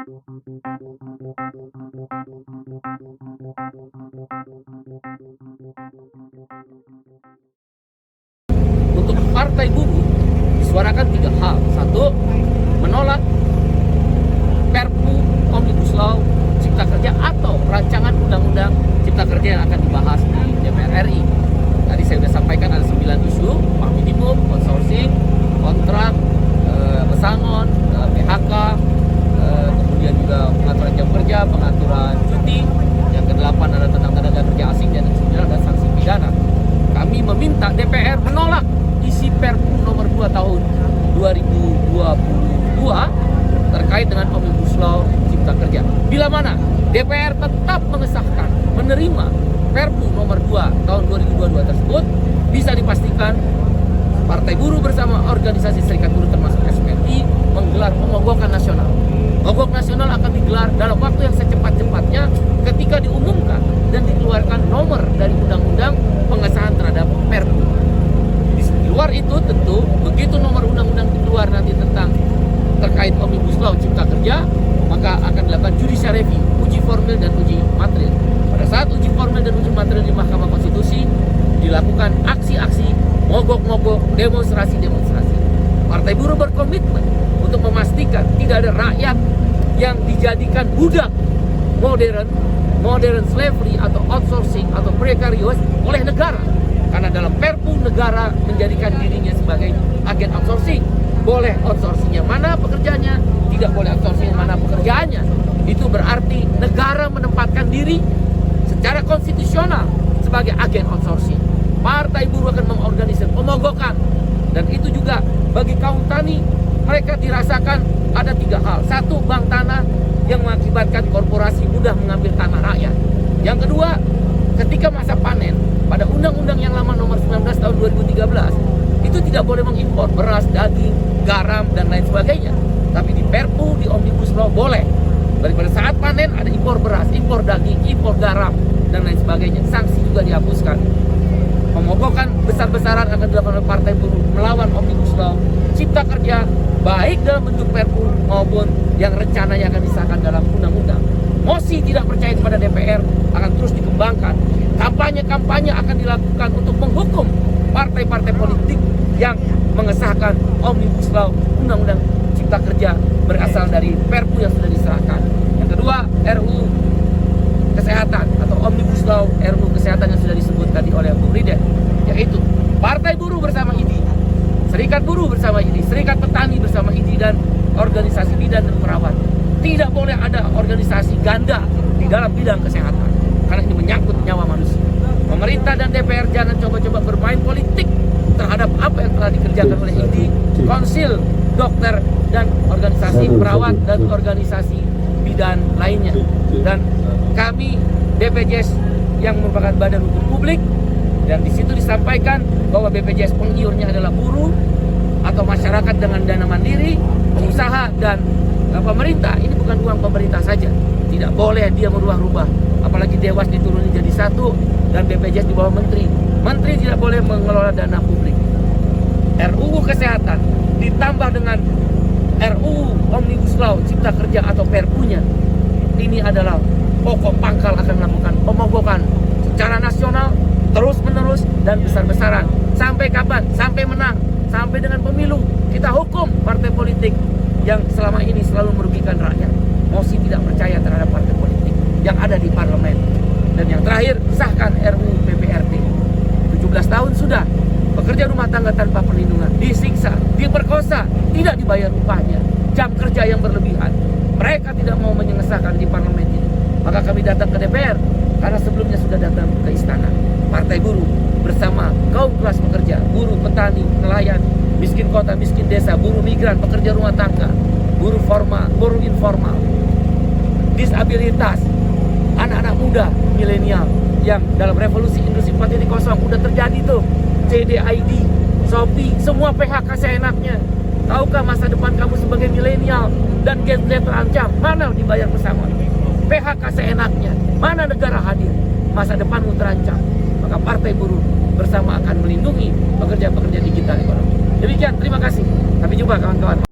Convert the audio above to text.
Untuk Partai Buruh disuarakan 3 hal. Satu, menolak Perpu Omnibus Law Cipta Kerja atau rancangan undang-undang Cipta Kerja yang akan dibahas di DPR RI. Tadi saya sudah sampaikan ada 9 isu: upah minimum, outsourcing, kontrak, pesangon, PHK, kemudian juga pengaturan jam kerja, pengaturan cuti. Yang ke-8 adalah tentang tenaga kerja asing, dan yang ke-9 adalah sanksi pidana. Kami meminta DPR menolak isi Perpu nomor 2 tahun 2022 terkait dengan Omnibus Law Cipta Kerja. Bila mana DPR tetap mengesahkan, menerima Perpu nomor 2 tahun 2022 tersebut, bisa dipastikan Partai Buruh bersama organisasi serikat buruh termasuk SPNI menggelar pemogokan nasional. Mogok nasional akan digelar dalam waktu yang secepat-cepatnya ketika diumumkan dan dikeluarkan nomor dari undang-undang pengesahan terhadap Perpu. Di luar itu tentu begitu nomor undang-undang keluar nanti tentang terkait Omnibus Law Cipta Kerja, maka akan dilakukan judicial review, uji formil dan uji material. Pada saat uji formil dan uji material di Mahkamah Konstitusi, dilakukan aksi-aksi, mogok-mogok, demonstrasi-demonstrasi. Partai Buruh berkomitmen untuk memastikan tidak ada rakyat yang dijadikan budak modern slavery atau outsourcing atau precarious oleh negara. Karena dalam Perpu negara menjadikan dirinya sebagai agen outsourcing. Boleh outsourcingnya mana pekerjaannya, tidak boleh outsourcing mana pekerjaannya. Itu berarti negara menempatkan diri secara konstitusional sebagai agen outsourcing. Partai Buruh akan mengorganisir pemogokan, dan itu juga bagi kaum tani, mereka dirasakan ada 3 hal. Satu, bank tanah yang mengakibatkan korporasi mudah mengambil tanah rakyat. Yang kedua, ketika masa panen pada undang-undang yang lama nomor 19 tahun 2013 itu tidak boleh mengimpor beras, daging, garam dan lain sebagainya. Tapi di Perpu, di Omnibus Law boleh. Daripada saat panen ada impor beras, impor daging, impor garam dan lain sebagainya. Sanksi juga dihapuskan. Pemogokan besar-besaran akan dilakukan oleh Partai Buruh melawan Omnibus Law Cipta Kerja, baik dalam bentuk Perpu maupun yang rencananya akan disahkan dalam undang-undang. Mosi tidak percaya kepada DPR akan terus dikembangkan. Kampanye-kampanye akan dilakukan untuk menghukum partai-partai politik yang mengesahkan Omnibus Law Undang-Undang Cipta Kerja berasal dari Perpu yang sudah diserahkan. Yang kedua, RUU Kesehatan atau Omnibus Law RUU Kesehatan yang sudah disebut tadi oleh Bung Riden, yaitu Partai Buruh bersama IDI, Serikat Buruh bersama IDI, Serikat Petani bersama IDI, dan organisasi bidan dan perawat. Tidak boleh ada organisasi ganda di dalam bidang kesehatan, karena ini menyangkut nyawa manusia. Pemerintah dan DPR jangan coba-coba bermain politik terhadap apa yang telah dikerjakan oleh IDI, Konsil, dokter, dan organisasi perawat dan organisasi bidan lainnya. Dan kami BPJS yang merupakan badan hukum publik, dan di situ disampaikan bahwa BPJS pengiurnya adalah buruh atau masyarakat dengan dana mandiri, usaha dan pemerintah. Ini bukan uang pemerintah saja. Tidak boleh dia merubah-rubah. Apalagi Dewas dituruni jadi 1 dan BPJS di bawah menteri. Menteri tidak boleh mengelola dana publik. RUU Kesehatan ditambah dengan RUU Omnibus Law Cipta Kerja atau Perpunya. Ini adalah pokok pangkal akan melakukan pemogokan secara nasional terus-menerus dan besar-besaran. Sampai kapan? Sampai menang. Sampai dengan pemilu. Kita hukum partai politik yang selama ini selalu merugikan rakyat. Mosi tidak percaya terhadap partai politik yang ada di parlemen. Dan yang terakhir, sahkan RUU PPRT. 17 tahun sudah pekerja rumah tangga tanpa perlindungan, disiksa, diperkosa, tidak dibayar upahnya, jam kerja yang berlebihan. Mereka tidak mau mengesahkan di parlemen ini. Maka kami datang ke DPR, karena sebelumnya sudah datang ke istana. Partai Buruh bersama kaum kelas pekerja, buruh, petani, nelayan, miskin kota, miskin desa, buruh migran, pekerja rumah tangga, buruh formal, buruh informal, disabilitas, anak-anak muda, milenial yang dalam revolusi industri 4.0 udah terjadi tuh. CDID, Shopee, semua PHK seenaknya. Tahukah masa depan kamu sebagai milenial dan Gen Z terancam? Mana dibayar pesangon? PHK seenaknya. Mana negara hadir? Masa depanmu terancam. Maka Partai Buruh bersama akan melindungi pekerja-pekerja digital ekonomi. Demikian, terima kasih. Sampai jumpa kawan-kawan.